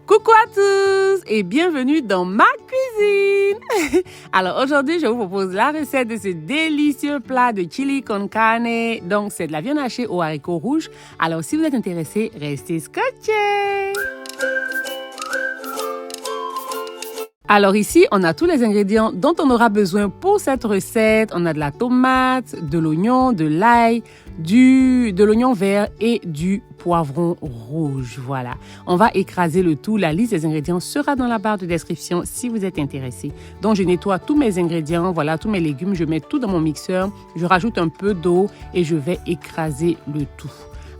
Coucou à tous et bienvenue dans ma cuisine. Alors aujourd'hui, je vous propose la recette de ce délicieux plat de chili con carne. Donc c'est de la viande hachée aux haricots rouges. Alors si vous êtes intéressés, restez scotchés. Alors ici, on a tous les ingrédients dont on aura besoin pour cette recette. On a de la tomate, de l'oignon, de l'ail, de l'oignon vert et du poivron rouge. Voilà. On va écraser le tout. La liste des ingrédients sera dans la barre de description si vous êtes intéressé. Donc, je nettoie tous mes ingrédients, voilà, tous mes légumes. Je mets tout dans mon mixeur. Je rajoute un peu d'eau et je vais écraser le tout.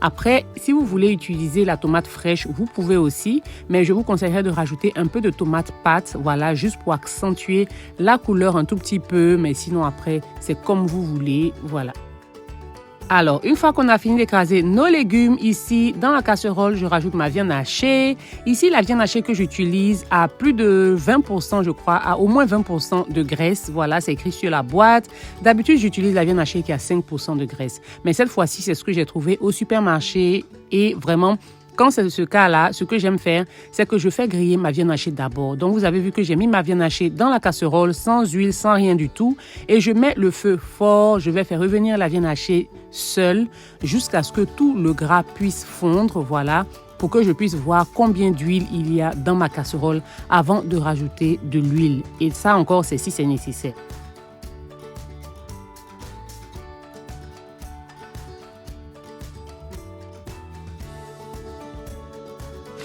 Après, si vous voulez utiliser la tomate fraîche, vous pouvez aussi, mais je vous conseillerais de rajouter un peu de tomate pâte, voilà, juste pour accentuer la couleur un tout petit peu, mais sinon après, c'est comme vous voulez, voilà. Alors, une fois qu'on a fini d'écraser nos légumes, ici, dans la casserole, je rajoute ma viande hachée. Ici, la viande hachée que j'utilise a plus de 20%, je crois, a au moins 20% de graisse. Voilà, c'est écrit sur la boîte. D'habitude, j'utilise la viande hachée qui a 5% de graisse. Mais cette fois-ci, c'est ce que j'ai trouvé au supermarché et vraiment, quand c'est ce cas-là, ce que j'aime faire, c'est que je fais griller ma viande hachée d'abord. Donc, vous avez vu que j'ai mis ma viande hachée dans la casserole, sans huile, sans rien du tout. Et je mets le feu fort. Je vais faire revenir la viande hachée seule jusqu'à ce que tout le gras puisse fondre. Voilà, pour que je puisse voir combien d'huile il y a dans ma casserole avant de rajouter de l'huile. Et ça encore, c'est si c'est nécessaire.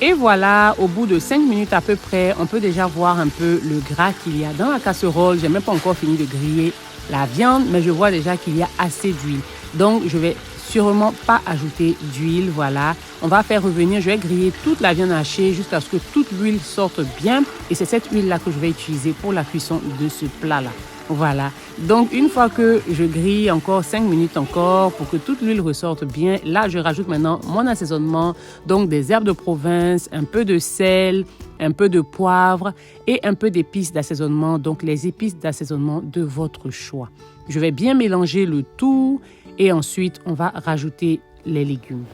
Et voilà, au bout de 5 minutes à peu près, on peut déjà voir un peu le gras qu'il y a dans la casserole. J'ai même pas encore fini de griller la viande, mais je vois déjà qu'il y a assez d'huile. Donc, je vais sûrement pas ajouter d'huile, voilà. On va faire revenir, je vais griller toute la viande hachée jusqu'à ce que toute l'huile sorte bien. Et c'est cette huile-là que je vais utiliser pour la cuisson de ce plat-là. Voilà, donc une fois que je grille encore 5 minutes encore pour que toute l'huile ressorte bien, là je rajoute maintenant mon assaisonnement, donc des herbes de province, un peu de sel, un peu de poivre et un peu d'épices d'assaisonnement, donc les épices d'assaisonnement de votre choix. Je vais bien mélanger le tout et ensuite on va rajouter les légumes.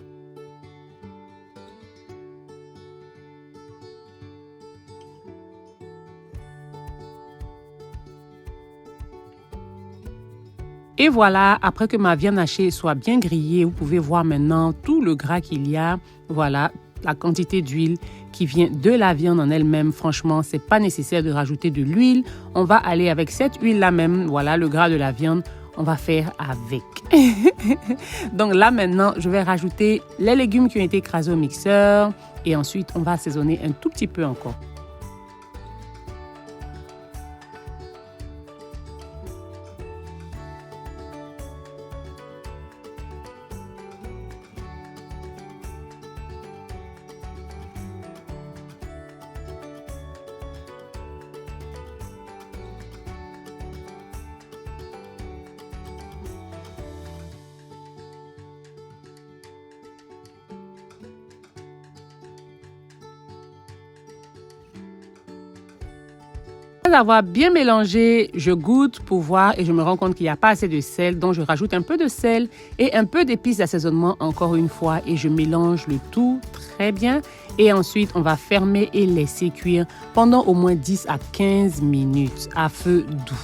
Et voilà, après que ma viande hachée soit bien grillée, vous pouvez voir maintenant tout le gras qu'il y a. Voilà, la quantité d'huile qui vient de la viande en elle-même. Franchement, c'est pas nécessaire de rajouter de l'huile. On va aller avec cette huile-là même. Voilà, le gras de la viande, on va faire avec. Donc là, maintenant, je vais rajouter les légumes qui ont été écrasés au mixeur. Et ensuite, on va assaisonner un tout petit peu encore. Après avoir bien mélangé, je goûte pour voir et je me rends compte qu'il n'y a pas assez de sel. Donc, je rajoute un peu de sel et un peu d'épices d'assaisonnement encore une fois et je mélange le tout très bien. Et ensuite, on va fermer et laisser cuire pendant au moins 10 à 15 minutes à feu doux.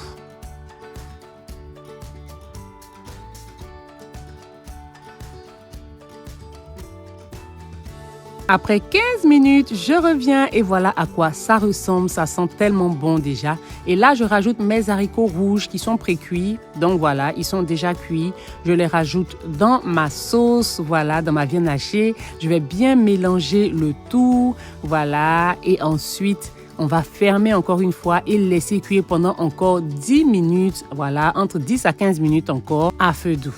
Après 15 minutes, je reviens et voilà à quoi ça ressemble. Ça sent tellement bon déjà. Et là, je rajoute mes haricots rouges qui sont pré-cuits. Donc voilà, ils sont déjà cuits. Je les rajoute dans ma sauce, voilà, dans ma viande hachée. Je vais bien mélanger le tout, voilà. Et ensuite, on va fermer encore une fois et laisser cuire pendant encore 10 minutes. Voilà, entre 10 à 15 minutes encore à feu doux.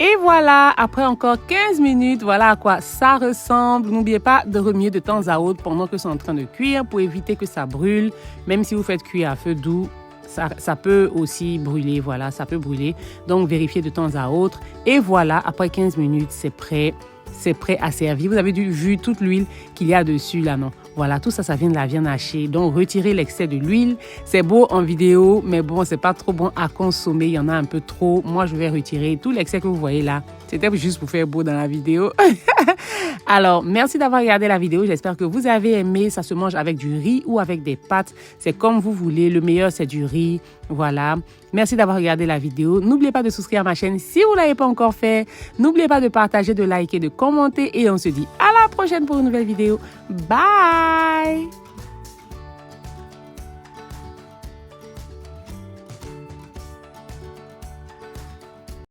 Et voilà, après encore 15 minutes, voilà à quoi ça ressemble. N'oubliez pas de remuer de temps à autre pendant que c'est en train de cuire pour éviter que ça brûle. Même si vous faites cuire à feu doux, ça peut aussi brûler, voilà, ça peut brûler. Donc, vérifiez de temps à autre. Et voilà, après 15 minutes, c'est prêt. C'est prêt à servir. Vous avez vu toute l'huile qu'il y a dessus là, non? Voilà, tout ça, ça vient de la viande hachée. Donc, retirez l'excès de l'huile. C'est beau en vidéo, mais bon, c'est pas trop bon à consommer. Il y en a un peu trop. Moi, je vais retirer tout l'excès que vous voyez là. C'était juste pour faire beau dans la vidéo. Alors, merci d'avoir regardé la vidéo. J'espère que vous avez aimé. Ça se mange avec du riz ou avec des pâtes. C'est comme vous voulez. Le meilleur, c'est du riz. Voilà. Merci d'avoir regardé la vidéo. N'oubliez pas de souscrire à ma chaîne si vous ne l'avez pas encore fait. N'oubliez pas de partager, de liker, de commenter. Et on se dit à la prochaine pour une nouvelle vidéo. Bye!